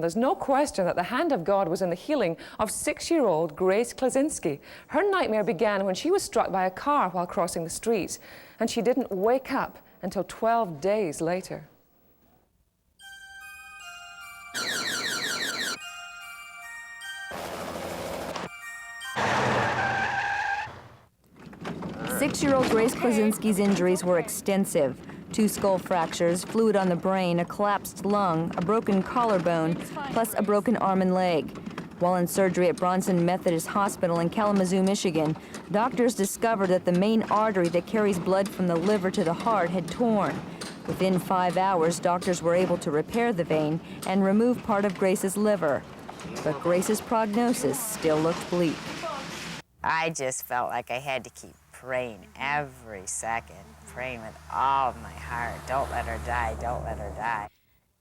There's no question that the hand of God was in the healing of 6-year-old Grace Klaczynski. Her nightmare began when she was struck by a car while crossing the street, and she didn't wake up until 12 days later. Six-year-old Grace Klaczynski's injuries were extensive. 2 skull fractures, fluid on the brain, a collapsed lung, a broken collarbone, plus a broken arm and leg. While in surgery at Bronson Methodist Hospital in Kalamazoo, Michigan, doctors discovered that the main artery that carries blood from the liver to the heart had torn. Within 5 hours, doctors were able to repair the vein and remove part of Grace's liver. But Grace's prognosis still looked bleak. I just felt like I had to keep praying every second, praying with all of my heart. Don't let her die, don't let her die.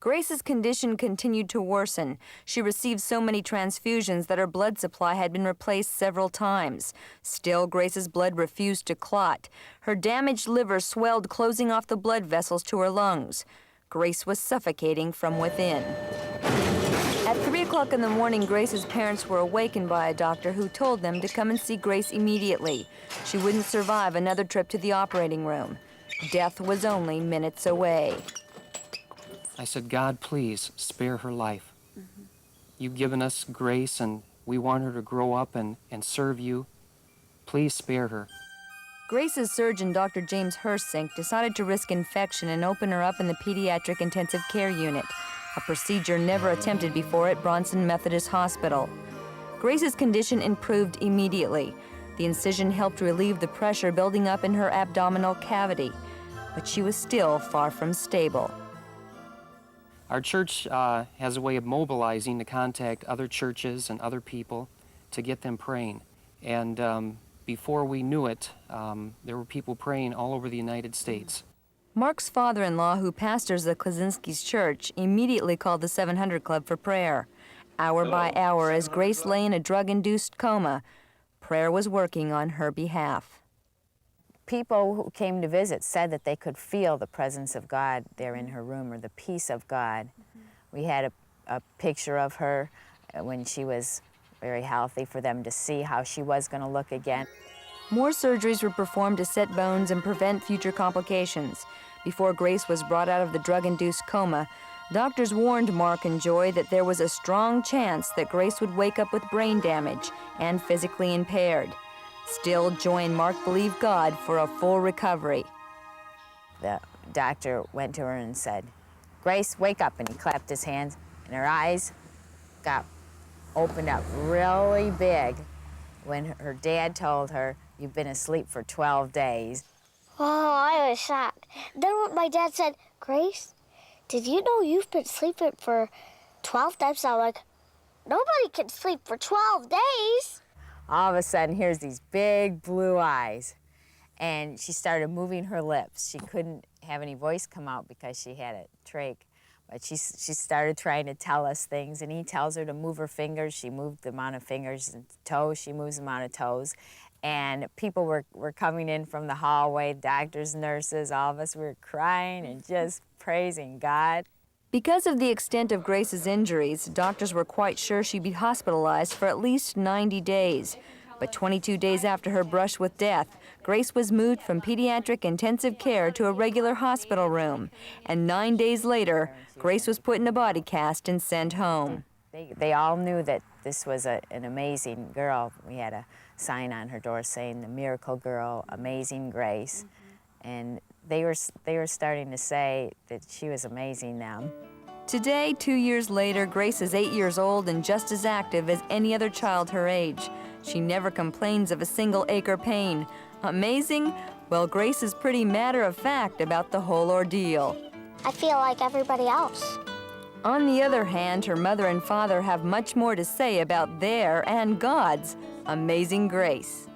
Grace's condition continued to worsen. She received so many transfusions that her blood supply had been replaced several times. Still, Grace's blood refused to clot. Her damaged liver swelled, closing off the blood vessels to her lungs. Grace was suffocating from within. At 3 o'clock in the morning, Grace's parents were awakened by a doctor who told them to come and see Grace immediately. She wouldn't survive another trip to the operating room. Death was only minutes away. I said, God, please spare her life. You've given us Grace, and we want her to grow up and serve you. Please spare her. Grace's surgeon, Dr. James Hersink, decided to risk infection and open her up in the pediatric intensive care unit, a procedure never attempted before at Bronson Methodist Hospital. Grace's condition improved immediately. The incision helped relieve the pressure building up in her abdominal cavity, but she was still far from stable. Our church has a way of mobilizing to contact other churches and other people to get them praying. And before we knew it, there were people praying all over the United States. Mark's father-in-law, who pastors the Klaczynski's church, immediately called the 700 Club for prayer. Hour by hour, as Grace lay in a drug-induced coma, prayer was working on her behalf. People who came to visit said that they could feel the presence of God there in her room, or the peace of God. We had a picture of her when she was very healthy for them to see how she was going to look again. More surgeries were performed to set bones and prevent future complications. Before Grace was brought out of the drug-induced coma, doctors warned Mark and Joy that there was a strong chance that Grace would wake up with brain damage and physically impaired. Still, Joy and Mark believed God for a full recovery. The doctor went to her and said, "Grace, wake up," and he clapped his hands, and her eyes got opened up really big when her dad told her, "You've been asleep for 12 days. Oh, I was shocked. Then when my dad said, "Grace, did you know you've been sleeping for 12 days?" I'm like, nobody can sleep for 12 days. All of a sudden, here's these big blue eyes, and she started moving her lips. She couldn't have any voice come out because she had a trach, but she started trying to tell us things, and he tells her to move her fingers. She moved the amount of fingers, and toes, she moves the amount of toes. And people were coming in from the hallway, doctors, nurses, all of us were crying and just praising God. Because of the extent of Grace's injuries, doctors were quite sure she'd be hospitalized for at least 90 days. But 22 days after her brush with death, Grace was moved from pediatric intensive care to a regular hospital room. And 9 days later, Grace was put in a body cast and sent home. They all knew that this was an amazing girl. We had a sign on her door saying, "The Miracle Girl, Amazing Grace." And they were starting to say that she was amazing now. Today, 2 years later, Grace is 8 years old and just as active as any other child her age. She never complains of a single ache or pain. Amazing? Well, Grace is pretty matter-of-fact about the whole ordeal. I feel like everybody else. On the other hand, her mother and father have much more to say about their and God's amazing grace.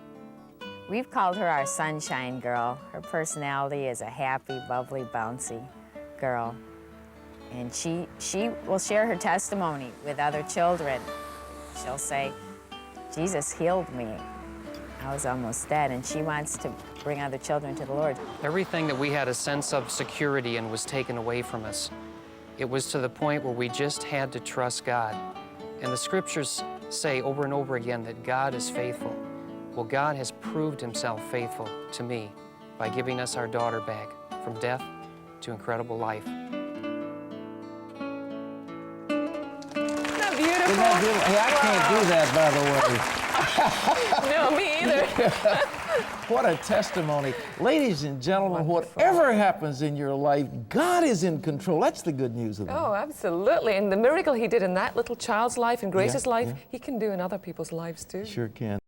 We've called her our sunshine girl. Her personality is a happy, bubbly, bouncy girl. And she will share her testimony with other children. She'll say, "Jesus healed me. I was almost dead," and she wants to bring other children to the Lord. Everything that we had a sense of security in was taken away from us. It was to the point where we just had to trust God. And the scriptures say over and over again that God is faithful. Well, God has proved himself faithful to me by giving us our daughter back from death to incredible life. Isn't that beautiful? Isn't that beautiful? Hey, I can't do that, by the way. No, me either. What a testimony. Ladies and gentlemen, whatever happens in your life, God is in control. That's the good news of that. Oh, absolutely. And the miracle he did in that little child's life, in Grace's life, he can do in other people's lives too. Sure can.